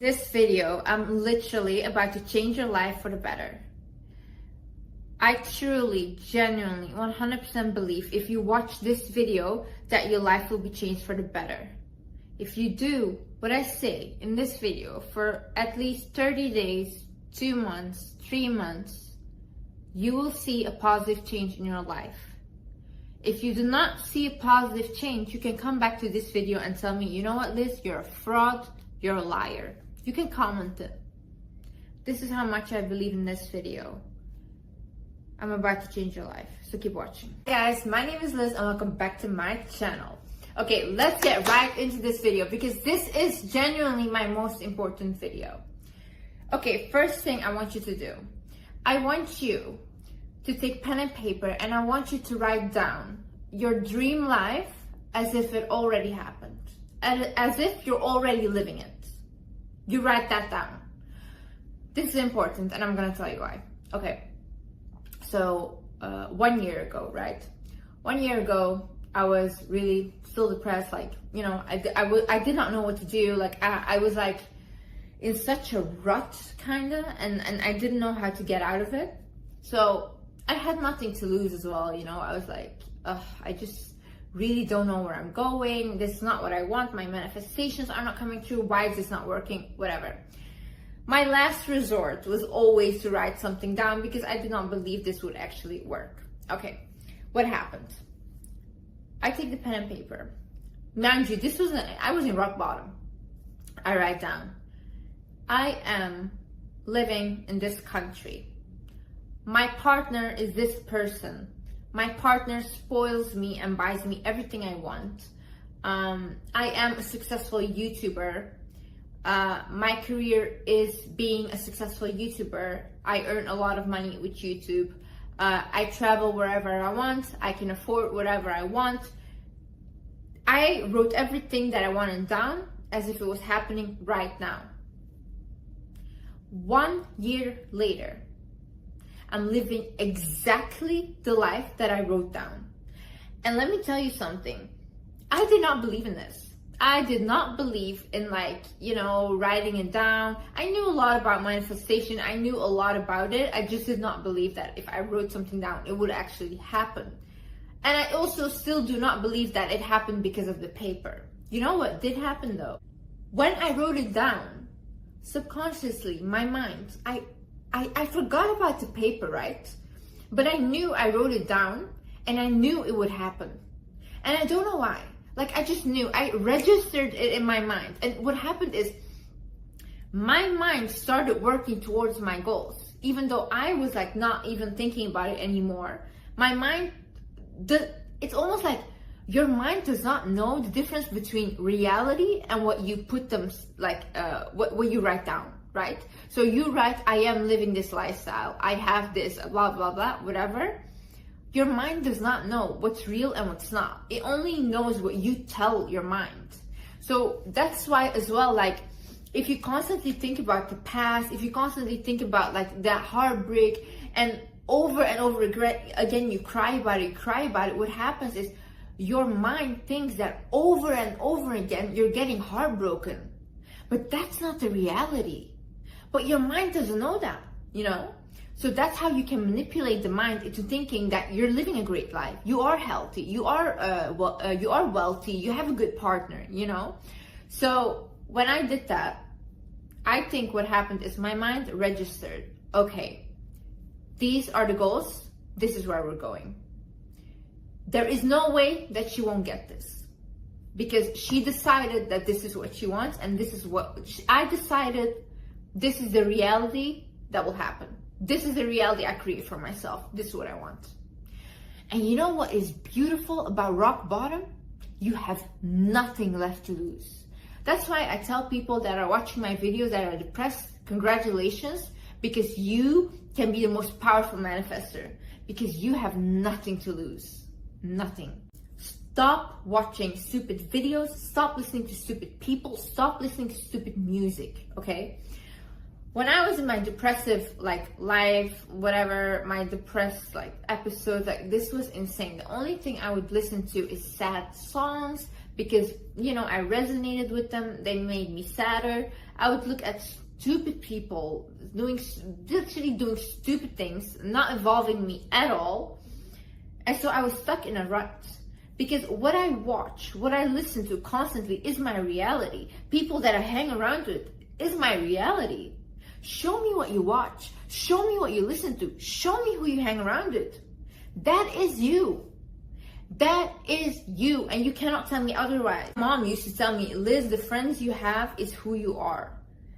This video, I'm literally about to change your life for the better. I truly, genuinely, 100% believe if you watch this video that your life will be changed for the better. If you do what I say in this video for at least 30 days, 2 months, 3 months, you will see a positive change in your life. If you do not see a positive change, you can come back to this video and tell me, you know what, Liz, you're a fraud, you're a liar. You can comment it. This is how much I believe in this video. I'm about to change your life, so keep watching. Hey guys, my name is Liz and welcome back to my channel. Okay, let's get right into this video because this is genuinely my most important video. Okay, first thing I want you to do. I want you to take pen and paper and I want you to write down your dream life as if it already happened. As if you're already living it. You write that down. This is important and I'm gonna tell you why. Okay, so 1 year ago, right? 1 year ago, I was really still depressed. Like, you know, I did not know what to do. Like, I was like in such a rut kinda, and I didn't know how to get out of it. So I had nothing to lose as well, you know. I was like, I just really don't know where I'm going. This is not what I want. My manifestations are not coming true. Why is this not working? Whatever. My last resort was always to write something down because I did not believe this would actually work. Okay, what happened? I take the pen and paper. Mind you, I was in rock bottom. I write down, I am living in this country. My partner is this person. My partner spoils me and buys me everything I want. I am a successful YouTuber. My career is being a successful YouTuber. I earn a lot of money with YouTube. I travel wherever I want. I can afford whatever I want. I wrote everything that I wanted down as if it was happening right now. 1 year later, I'm living exactly the life that I wrote down. And let me tell you something. I did not believe in this. I did not believe in, like, you know, writing it down. I knew a lot about manifestation. I knew a lot about it. I just did not believe that if I wrote something down, it would actually happen. And I also still do not believe that it happened because of the paper. You know what did happen though? When I wrote it down, subconsciously, my mind, I forgot about the paper, right? But I knew I wrote it down and I knew it would happen. And I don't know why. Like, I just knew. I registered it in my mind. And what happened is my mind started working towards my goals. Even though I was like not even thinking about it anymore. My mind, it's almost like your mind does not know the difference between reality and what you put them, like what you write down. Right? So you write, I am living this lifestyle. I have this, blah, blah, blah, whatever. Your mind does not know what's real and what's not. It only knows what you tell your mind. So that's why as well, like, if you constantly think about the past, if you constantly think about like that heartbreak and over again, you cry about it, what happens is your mind thinks that over and over again, you're getting heartbroken. But that's not the reality. But your mind doesn't know that, you know? So that's how you can manipulate the mind into thinking that you're living a great life. You are healthy, you are wealthy, you have a good partner, you know? So when I did that, I think what happened is my mind registered, okay, these are the goals, this is where we're going. There is no way that she won't get this. Because she decided that this is what she wants and this is what I decided. This is the reality that will happen. This is the reality I create for myself. This is what I want. And you know what is beautiful about rock bottom? You have nothing left to lose. That's why I tell people that are watching my videos that are depressed, congratulations, because you can be the most powerful manifester because you have nothing to lose. Nothing. Stop watching stupid videos. Stop listening to stupid people. Stop listening to stupid music, okay? When I was in my depressive, like, life, whatever, my depressed, like, episodes, like, this was insane. The only thing I would listen to is sad songs because, you know, I resonated with them. They made me sadder. I would look at stupid people literally doing stupid things, not involving me at all. And so I was stuck in a rut. Because what I watch, what I listen to constantly is my reality. People that I hang around with is my reality. Show me what you watch. Show me what you listen to. Show me who you hang around with. That is you. That is you. And you cannot tell me otherwise. Mom used to tell me, Liz, the friends you have is who you are.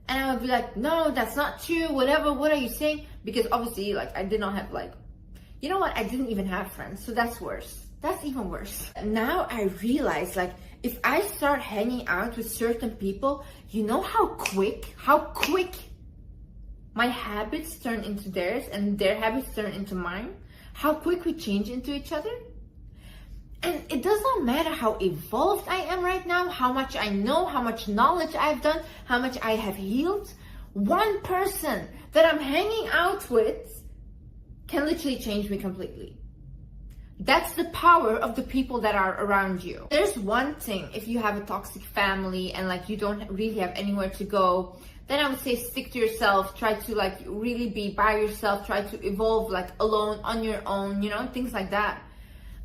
And I would be like, no, that's not true. Whatever, what are you saying? Because obviously, like, I did not have, like, you know what? I didn't even have friends. So that's worse. That's even worse. Now I realize, like, if I start hanging out with certain people, you know how quick my habits turn into theirs and their habits turn into mine? How quick we change into each other? And it does not matter how evolved I am right now, how much I know, how much knowledge I've done, how much I have healed. One person that I'm hanging out with can literally change me completely. That's the power of the people that are around you. There's one thing, if you have a toxic family and like you don't really have anywhere to go, then I would say stick to yourself, try to like really be by yourself, try to evolve like alone, on your own, you know, things like that.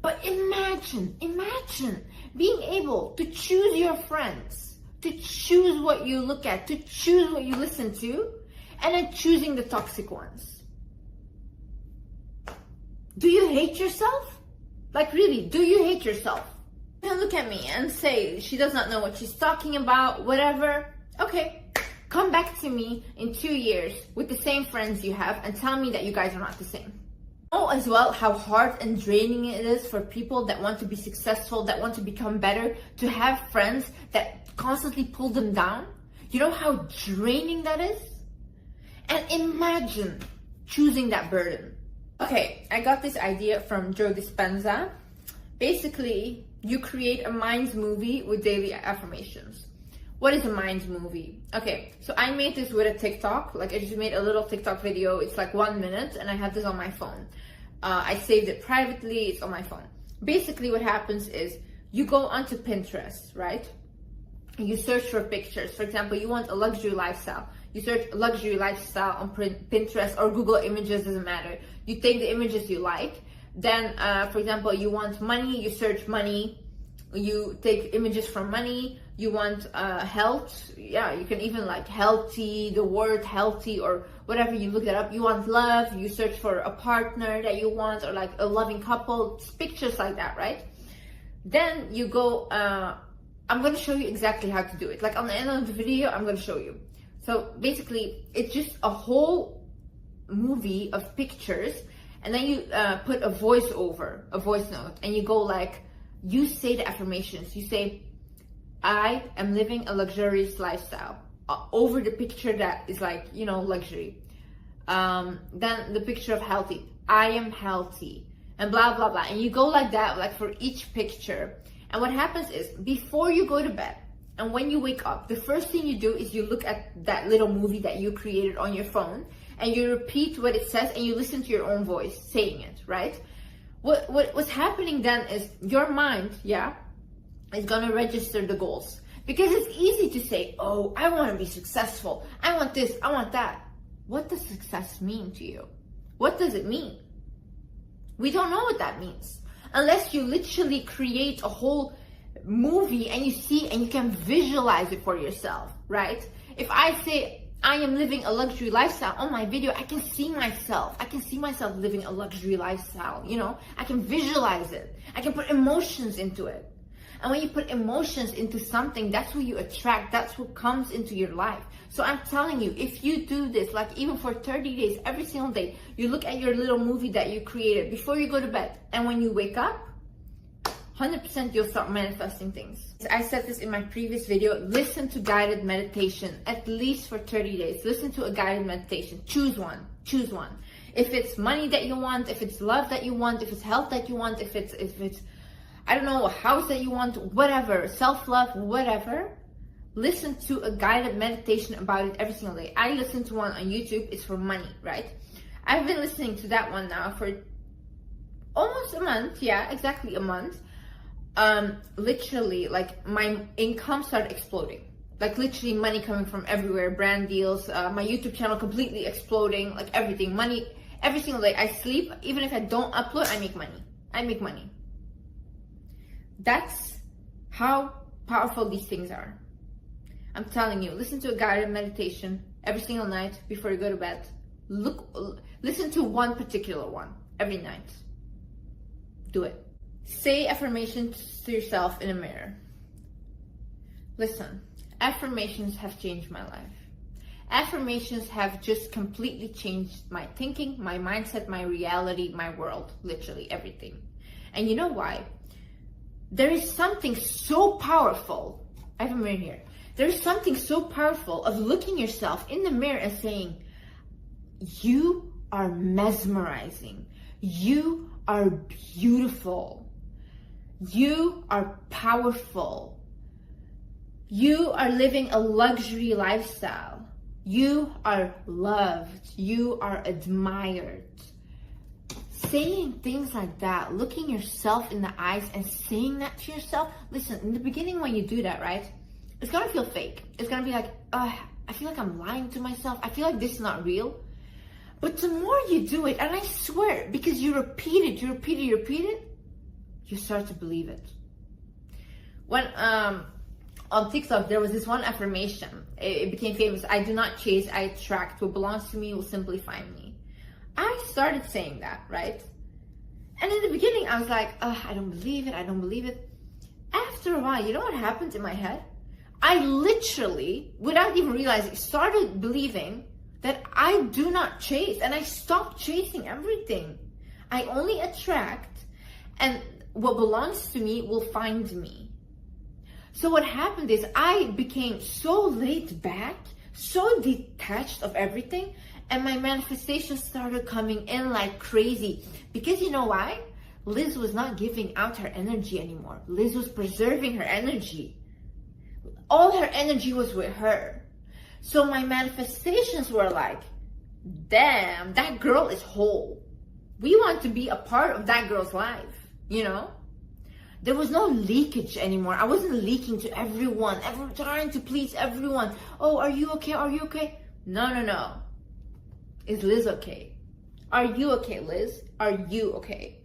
But imagine being able to choose your friends, to choose what you look at, to choose what you listen to, and then choosing the toxic ones. Do you hate yourself? Like really, do you hate yourself? You can look at me and say, she does not know what she's talking about, whatever. Okay, come back to me in 2 years with the same friends you have and tell me that you guys are not the same. Know as well how hard and draining it is for people that want to be successful, that want to become better, to have friends that constantly pull them down. You know how draining that is? And imagine choosing that burden. Okay, I got this idea from Joe Dispenza. Basically, you create a mind movie with daily affirmations. What is a mind movie? Okay, so I made this with a TikTok. Like I just made a little TikTok video. It's like 1 minute and I have this on my phone. I saved it privately, it's on my phone. Basically what happens is you go onto Pinterest, right? You search for pictures. For example, you want a luxury lifestyle. You search luxury lifestyle on Pinterest or Google Images, doesn't matter. You take the images you like. Then, for example, you want money, you search money. You take images from money. You want health. Yeah, you can even like healthy, the word healthy or whatever, you look it up. You want love, you search for a partner that you want or like a loving couple, pictures like that, right? Then you go, I'm going to show you exactly how to do it. Like on the end of the video, I'm going to show you. So basically, it's just a whole movie of pictures, and then you put a voice note, and you go like, you say the affirmations. You say, I am living a luxurious lifestyle, over the picture that is like, you know, luxury. Then the picture of healthy, I am healthy, and blah, blah, blah. And you go like that, like for each picture. And what happens is, before you go to bed, and when you wake up, the first thing you do is you look at that little movie that you created on your phone, and you repeat what it says, and you listen to your own voice saying it, right? What's happening then is your mind, is gonna register the goals. Because it's easy to say, oh, I wanna be successful. I want this, I want that. What does success mean to you? What does it mean? We don't know what that means. Unless you literally create a whole movie and you see and you can visualize it for yourself, right? If I say I am living a luxury lifestyle on my video, I can see myself. I can see myself living a luxury lifestyle, you know? I can visualize it. I can put emotions into it. And when you put emotions into something, that's what you attract. That's what comes into your life. So I'm telling you, if you do this, like even for 30 days, every single day, you look at your little movie that you created before you go to bed. And when you wake up, 100% you'll start manifesting things. I said this in my previous video, listen to guided meditation at least for 30 days. Listen to a guided meditation. Choose one. Choose one. If it's money that you want, if it's love that you want, if it's health that you want, if it's I don't know, a house that you want, whatever, self-love, whatever, listen to a guided meditation about it every single day. I listen to one on YouTube, it's for money, right? I've been listening to that one now for almost a month, exactly a month. Literally, like my income started exploding. Like literally money coming from everywhere, brand deals, my YouTube channel completely exploding, like everything, money, every single day. I sleep, even if I don't upload, I make money. I make money. That's how powerful these things are. I'm telling you, listen to a guided meditation every single night before you go to bed. Listen to one particular one every night. Do it. Say affirmations to yourself in a mirror. Listen, affirmations have changed my life. Affirmations have just completely changed my thinking, my mindset, my reality, my world, literally everything. And you know why? There is something so powerful. I have a mirror here. There is something so powerful of looking yourself in the mirror and saying, you are mesmerizing. You are beautiful. You are powerful. You are living a luxury lifestyle. You are loved. You are admired. Saying things like that, looking yourself in the eyes and saying that to yourself. Listen, in the beginning when you do that, right, it's gonna feel fake. It's gonna be like, I feel like I'm lying to myself. I feel like this is not real. But the more you do it, and I swear, because you repeat it, you start to believe it. When on TikTok, there was this one affirmation. It became famous. I do not chase, I attract. What belongs to me will simply find me. I started saying that, right? And in the beginning, I was like, I don't believe it. After a while, you know what happened in my head? I literally, without even realizing, started believing that I do not chase, and I stopped chasing everything. I only attract, and what belongs to me will find me. So what happened is I became so laid back, so detached of everything, and my manifestations started coming in like crazy. Because you know why? Liz was not giving out her energy anymore. Liz was preserving her energy. All her energy was with her. So my manifestations were like, damn, that girl is whole. We want to be a part of that girl's life, you know? There was no leakage anymore. I wasn't leaking to everyone, trying to please everyone. Oh, are you okay? Are you okay? No. Is Liz okay? Are you okay, Liz? Are you okay?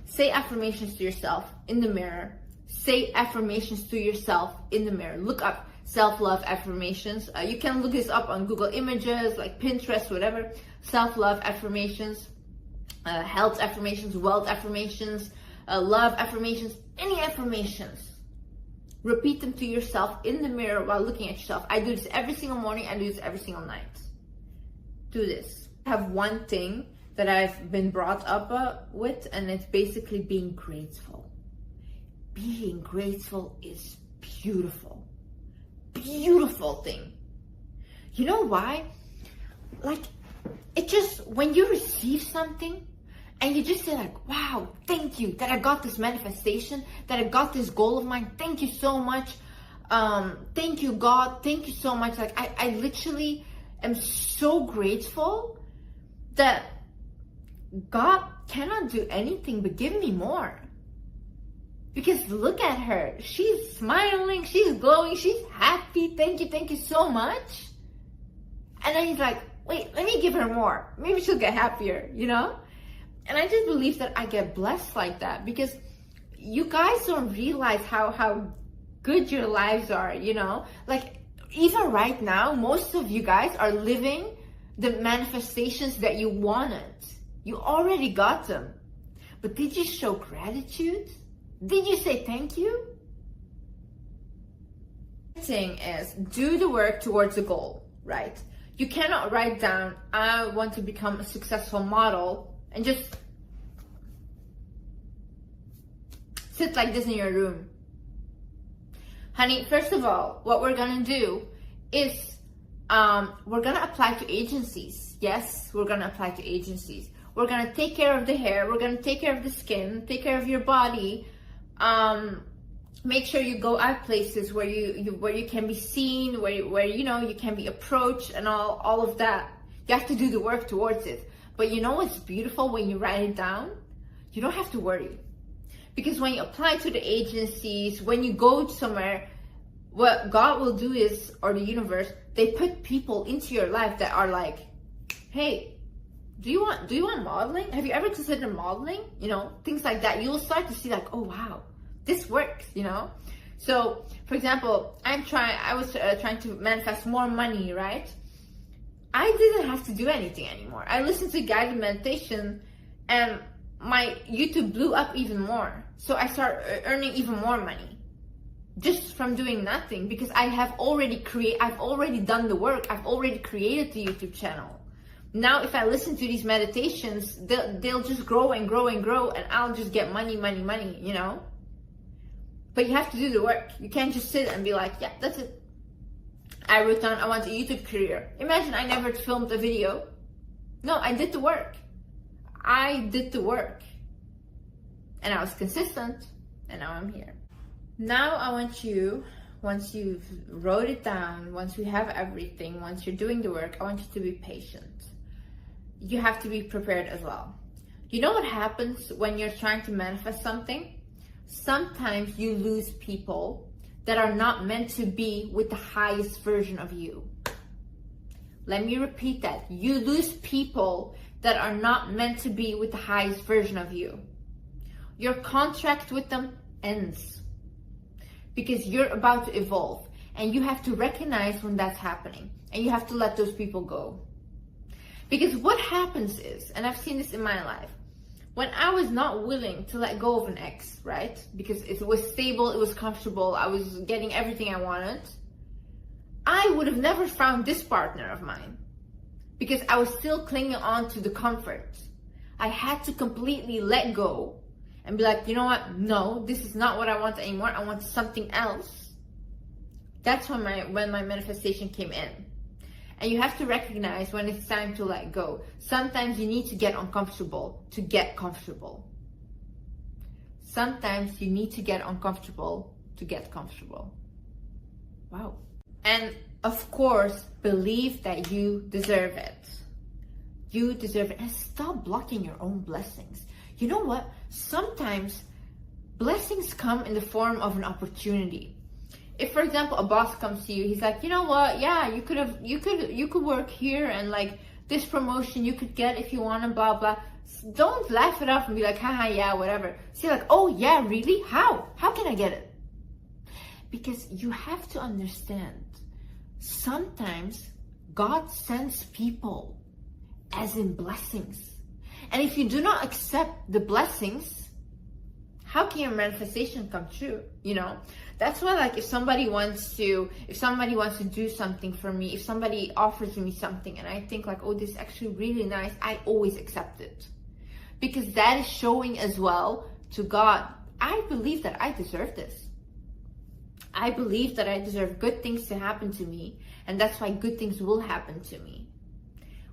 Say affirmations to yourself in the mirror. Say affirmations to yourself in the mirror. Look up self-love affirmations. You can look this up on Google Images, like Pinterest, whatever. Self-love affirmations, health affirmations, wealth affirmations, love affirmations, any affirmations. Repeat them to yourself in the mirror while looking at yourself. I do this every single morning. I do this every single night. Do this. I have one thing that I've been brought up with, and it's basically being grateful. Being grateful is beautiful. Beautiful thing. You know why? Like, it just, when you receive something and you just say like, wow, thank you that I got this manifestation, that I got this goal of mine. Thank you so much. Thank you, God. Thank you so much. Like, I literally am so grateful that God cannot do anything but give me more. Because look at her. She's smiling, she's glowing, she's happy. Thank you so much. And then he's like, wait, let me give her more. Maybe she'll get happier, you know? And I just believe that I get blessed like that, because you guys don't realize how good your lives are, you know? Like, even right now, most of you guys are living the manifestations that you wanted. You already got them. But did you show gratitude? Did you say thank you? The thing is, do the work towards the goal, right? You cannot write down, I want to become a successful model, and just sit like this in your room. Honey, first of all, what we're gonna do is we're gonna apply to agencies. Yes, we're gonna apply to agencies. We're gonna take care of the hair, we're gonna take care of the skin, take care of your body. Make sure you go out places where you can be seen, where you know you can be approached, and all of that. You have to do the work towards it. But you know what's beautiful when you write it down? You don't have to worry. Because when you apply to the agencies, when you go somewhere, what God will do is, or the universe, they put people into your life that are like, hey, do you want modeling? Have you ever considered modeling? You know, things like that. You'll start to see like, oh wow, this works, you know? So, for example, I was trying to manifest more money, right? I didn't have to do anything anymore. I listened to guided meditation and my YouTube blew up even more. So I started earning even more money just from doing nothing, because I've already done the work. I've already created the YouTube channel. Now, if I listen to these meditations, they'll just grow and grow and grow, and I'll just get money, you know? But you have to do the work. You can't just sit and be like, yeah, that's it. I wrote down, I want a YouTube career. Imagine I never filmed a video. No, I did the work. I did the work. And I was consistent, and now I'm here. Now I want you, once you've wrote it down, once you have everything, once you're doing the work, I want you to be patient. You have to be prepared as well. You know what happens when you're trying to manifest something? Sometimes you lose people that are not meant to be with the highest version of you. Let me repeat that. You lose people that are not meant to be with the highest version of you. Your contract with them ends because you're about to evolve, and you have to recognize when that's happening, and you have to let those people go. Because what happens is, and I've seen this in my life, when I was not willing to let go of an ex, right? Because it was stable, it was comfortable, I was getting everything I wanted, I would have never found this partner of mine because I was still clinging on to the comfort. I had to completely let go and be like, you know what? No, this is not what I want anymore. I want something else. That's when my manifestation came in. And you have to recognize when it's time to let go. Sometimes you need to get uncomfortable to get comfortable. Sometimes you need to get uncomfortable to get comfortable. Wow. And of course, believe that you deserve it. You deserve it. And stop blocking your own blessings. You know what? Sometimes blessings come in the form of an opportunity. If, for example, a boss comes to you, he's like, you know what? Yeah, you could work here, and like this promotion you could get if you want, and blah blah. Don't laugh it off and be like, haha, yeah, whatever. Say like, oh yeah, really? How? How can I get it? Because you have to understand, sometimes God sends people as in blessings. And if you do not accept the blessings, how can your manifestation come true? You know? That's why, like, if somebody wants to do something for me, if somebody offers me something and I think like, oh, this is actually really nice, I always accept it. Because that is showing as well to God, I believe that I deserve this. I believe that I deserve good things to happen to me, and that's why good things will happen to me.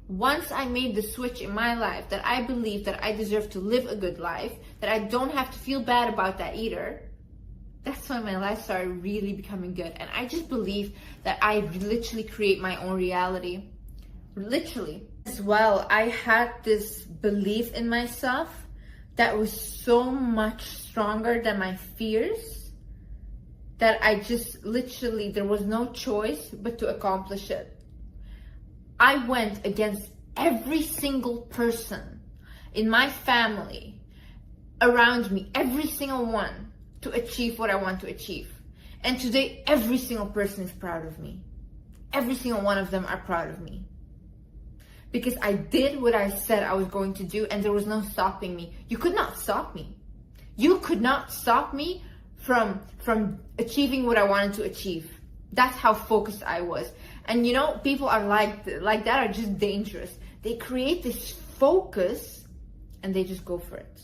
Once I made the switch in my life that I believe that I deserve to live a good life, that I don't have to feel bad about that either, that's when my life started really becoming good. And I just believe that I literally create my own reality. Literally. As well, I had this belief in myself that was so much stronger than my fears that I just literally, there was no choice but to accomplish it. I went against every single person in my family, around me, every single one, to achieve what I want to achieve. And today, every single person is proud of me. Every single one of them are proud of me. Because I did what I said I was going to do, and there was no stopping me. You could not stop me. You could not stop me from achieving what I wanted to achieve. That's how focused I was. And you know, people are like that are just dangerous. They create this focus and they just go for it.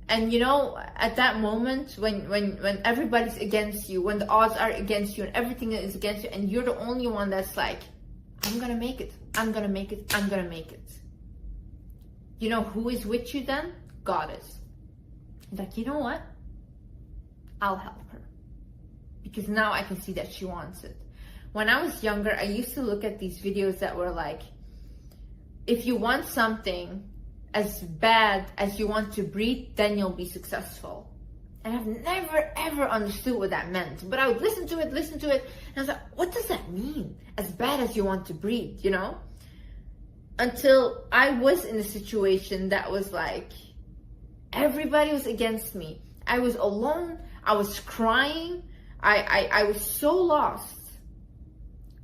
And you know, at that moment when everybody's against you, when the odds are against you and everything is against you, and you're the only one that's like, I'm gonna make it, I'm gonna make it, I'm gonna make it. You know who is with you then? God is. Like, you know what? I'll help her. Because now I can see that she wants it. When I was younger, I used to look at these videos that were like, if you want something as bad as you want to breathe, then you'll be successful. And I've never ever understood what that meant. But I would listen to it, and I was like, what does that mean? As bad as you want to breathe, you know? Until I was in a situation that was like, everybody was against me. I was alone, I was crying, I was so lost.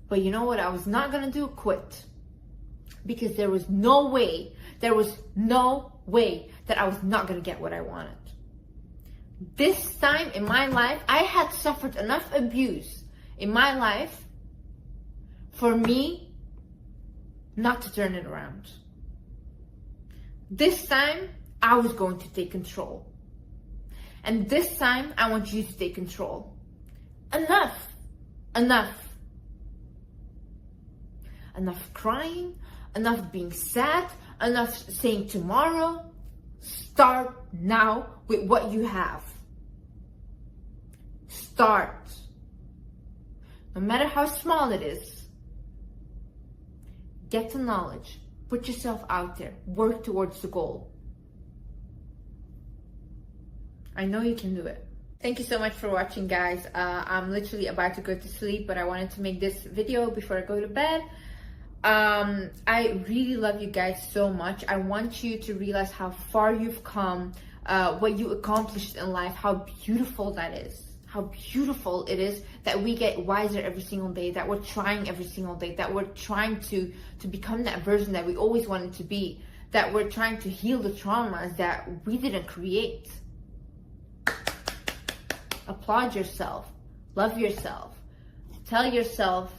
But you know what I was not gonna do? Quit. Because there was no way that I was not gonna get what I wanted. This time in my life, I had suffered enough abuse in my life for me not to turn it around. This time, I was going to take control. And this time, I want you to take control. Enough. Enough crying, enough being sad, enough saying tomorrow. Start now with what you have. Start. No matter how small it is. Get the knowledge. Put yourself out there. Work towards the goal. I know you can do it. Thank you so much for watching, guys. I'm literally about to go to sleep, but I wanted to make this video before I go to bed. I really love you guys so much. I want you to realize how far you've come, what you accomplished in life, how beautiful that is. How beautiful it is that we get wiser every single day, that we're trying every single day, that we're trying to become that version that we always wanted to be, that we're trying to heal the traumas that we didn't create. Applaud yourself. Love yourself. Tell yourself,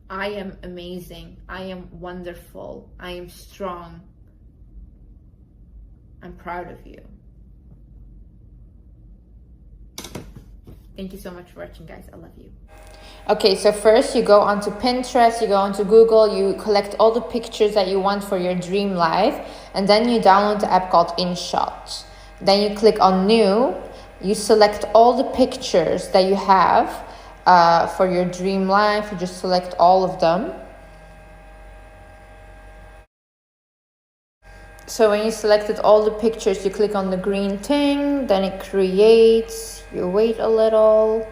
I am amazing. I am wonderful. I am strong. I'm proud of you. Thank you so much for watching, guys. I love you. Okay, so first you go onto Pinterest, you go onto Google, you collect all the pictures that you want for your dream life, and then you download the app called InShot. Then you click on New, you select all the pictures that you have for your dream life. You just select all of them. So when you selected all the pictures, you click on the green thing, then it creates, you wait a little.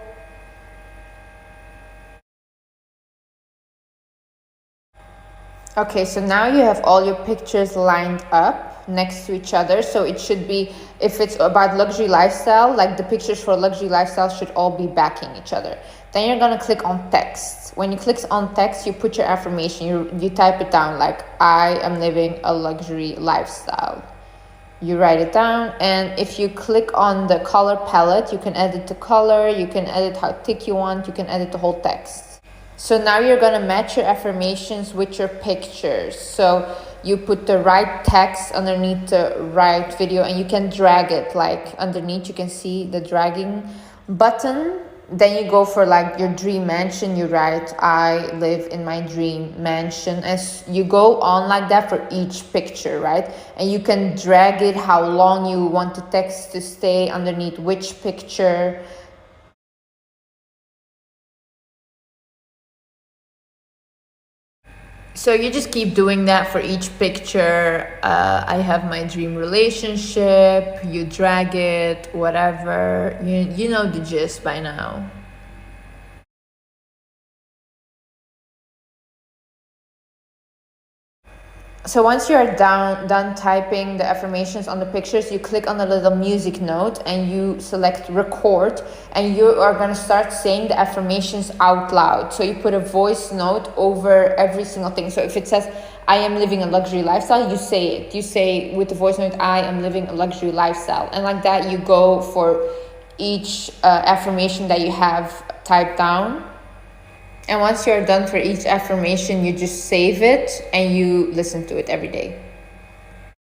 Okay, so now you have all your pictures lined up next to each other. So it should be, if it's about luxury lifestyle, like the pictures for luxury lifestyle should all be backing each other. Then you're gonna click on text. When you click on text, you put your affirmation, you type it down, like, I am living a luxury lifestyle. You write it down, and if you click on the color palette, you can edit the color, you can edit how thick you want, you can edit the whole text. So now you're gonna match your affirmations with your pictures. So you put the right text underneath the right video, and you can drag it, like underneath you can see the dragging button. Then you go for like your dream mansion, you write, I live in my dream mansion. As you go on like that for each picture, right? And you can drag it how long you want the text to stay underneath which picture. So you just keep doing that for each picture. I have my dream relationship, you drag it, whatever. You know the gist by now. So once you're done typing the affirmations on the pictures, you click on the little music note and you select record, and you are going to start saying the affirmations out loud. So you put a voice note over every single thing. So if it says, I am living a luxury lifestyle, you say it. You say with the voice note, I am living a luxury lifestyle. And like that, you go for each affirmation that you have typed down. And once you're done for each affirmation, you just save it and you listen to it every day.